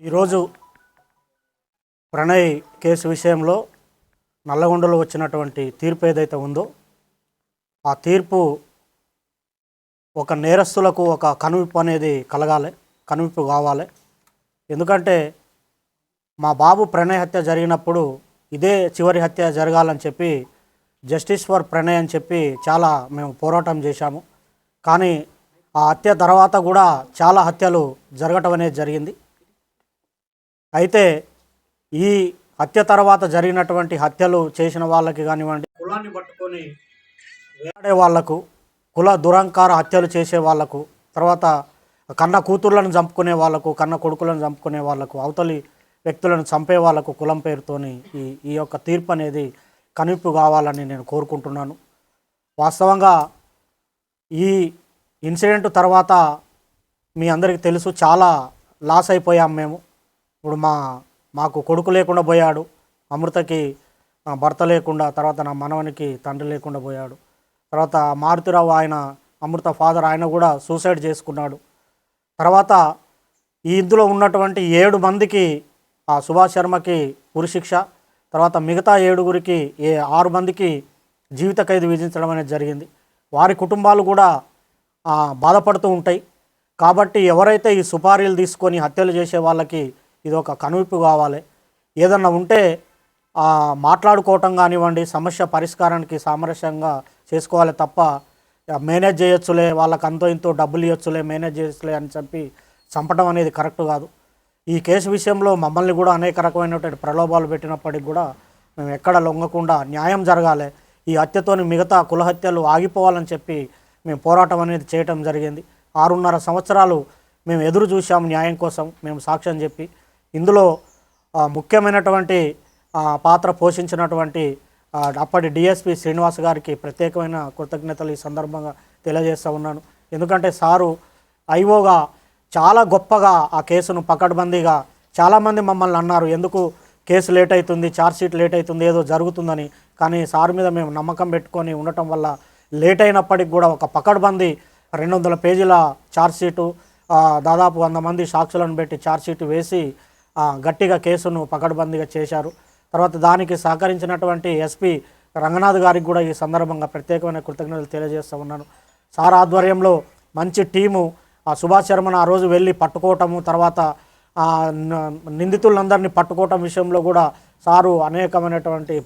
ఈరోజు ప్రణయ్ కేసు విషయంలో నల్లగొండలో వచ్చినటువంటి తీర్పు ఏదైతే ఉందో ఆ తీర్పు ఒక నేరస్తులకు ఒక కనువిప్పు అనేది కలగాలి, కనువిప్పు కావాలి. ఎందుకంటే మా బాబు ప్రణయ్ హత్య జరిగినప్పుడు ఇదే చివరి హత్య జరగాలని చెప్పి జస్టిస్ ఫర్ ప్రణయ్ అని చెప్పి చాలా మేము పోరాటం చేశాము. కానీ ఆ హత్య తర్వాత కూడా చాలా హత్యలు జరగటం అనేది జరిగింది. అయితే ఈ హత్య తర్వాత జరిగినటువంటి హత్యలు చేసిన వాళ్ళకి కానివ్వండి, కులాన్ని పట్టుకొని వేలాడే వాళ్లకు, కుల దురంకార హత్యలు చేసే వాళ్లకు, తర్వాత కన్న కూతుర్లను చంపుకునే వాళ్లకు, కన్న కొడుకులను చంపుకునే వాళ్లకు, అవతలి వ్యక్తులను చంపే వాళ్లకు కులం పేరుతోని ఈ యొక్క తీర్పు అనేది కనువిప్పు కావాలని నేను కోరుకుంటున్నాను. వాస్తవంగా ఈ ఇన్సిడెంట్ తర్వాత మీ అందరికీ తెలుసు, చాలా లాస్ అయిపోయాం మేము. ఇప్పుడు మాకు కొడుకు లేకుండా పోయాడు, అమృతకి భర్త లేకుండా, తర్వాత నా మనవనికి తండ్రి లేకుండా పోయాడు. తర్వాత మారుతిరావు ఆయన అమృత ఫాదర్ ఆయన కూడా సూసైడ్ చేసుకున్నాడు. తర్వాత ఈ ఇందులో ఉన్నటువంటి 7 మందికి ఆ సుభాష్ శర్మకి ఉరిశిక్ష, తర్వాత మిగతా 7గురికి 6 మందికి జీవిత ఖైదు విధించడం అనేది జరిగింది. వారి కుటుంబాలు కూడా బాధపడుతూ ఉంటాయి. కాబట్టి ఎవరైతే ఈ సుపారీలు తీసుకొని హత్యలు చేసే వాళ్ళకి ఇది ఒక కనువిప్పు కావాలి. ఏదన్నా ఉంటే మాట్లాడుకోవటం కానివ్వండి, సమస్య పరిష్కారానికి సామరస్యంగా చేసుకోవాలి తప్ప మేనేజ్ చేయొచ్చులే, వాళ్ళకి అంతో ఇంతో డబ్బులు ఇవ్వచ్చులే, మేనేజ్ చేయొచ్చులే అని చెప్పి చంపడం అనేది కరెక్ట్ కాదు. ఈ కేసు విషయంలో మమ్మల్ని కూడా అనేక రకమైనటువంటి ప్రలోభాలు పెట్టినప్పటికి కూడా మేము ఎక్కడ లొంగకుండా న్యాయం జరగాలి, ఈ హత్యతోని మిగతా కుల హత్యలు ఆగిపోవాలని చెప్పి మేము పోరాటం అనేది చేయటం జరిగింది. 6.5 సంవత్సరాలు మేము ఎదురు చూసాము న్యాయం కోసం, మేము సాక్ష్యం చెప్పి. ఇందులో ముఖ్యమైనటువంటి పాత్ర పోషించినటువంటి అప్పటి డిఎస్పి శ్రీనివాస్ గారికి ప్రత్యేకమైన కృతజ్ఞతలు ఈ సందర్భంగా తెలియజేస్తూ ఉన్నాను. ఎందుకంటే సారు ఐఓగా చాలా గొప్పగా ఆ కేసును పకడ్బందీగా, చాలామంది మమ్మల్ని అన్నారు ఎందుకు కేసు లేట్ అవుతుంది, ఛార్జ్షీట్ లేట్ అవుతుంది, ఏదో జరుగుతుందని. కానీ సార్ మీద మేము నమ్మకం పెట్టుకొని ఉండటం వల్ల లేట్ అయినప్పటికి కూడా ఒక పకడ్బందీ 200 పేజీల ఛార్జ్షీటు, దాదాపు 100 మంది సాక్షులను పెట్టి ఛార్జ్షీట్ వేసి గట్టిగా కేసును పకడ్బందీగా చేశారు. తర్వాత దానికి సహకరించినటువంటి ఎస్పీ రంగనాథ్ గారికి కూడా ఈ సందర్భంగా ప్రత్యేకమైన కృతజ్ఞతలు తెలియజేస్తూ ఉన్నాను. సార్ ఆధ్వర్యంలో మంచి టీము సుభాష్ శర్మను ఆ రోజు వెళ్ళి పట్టుకోవటము, తర్వాత నిందితులందరినీ పట్టుకోవటం విషయంలో కూడా సారు అనేకమైనటువంటి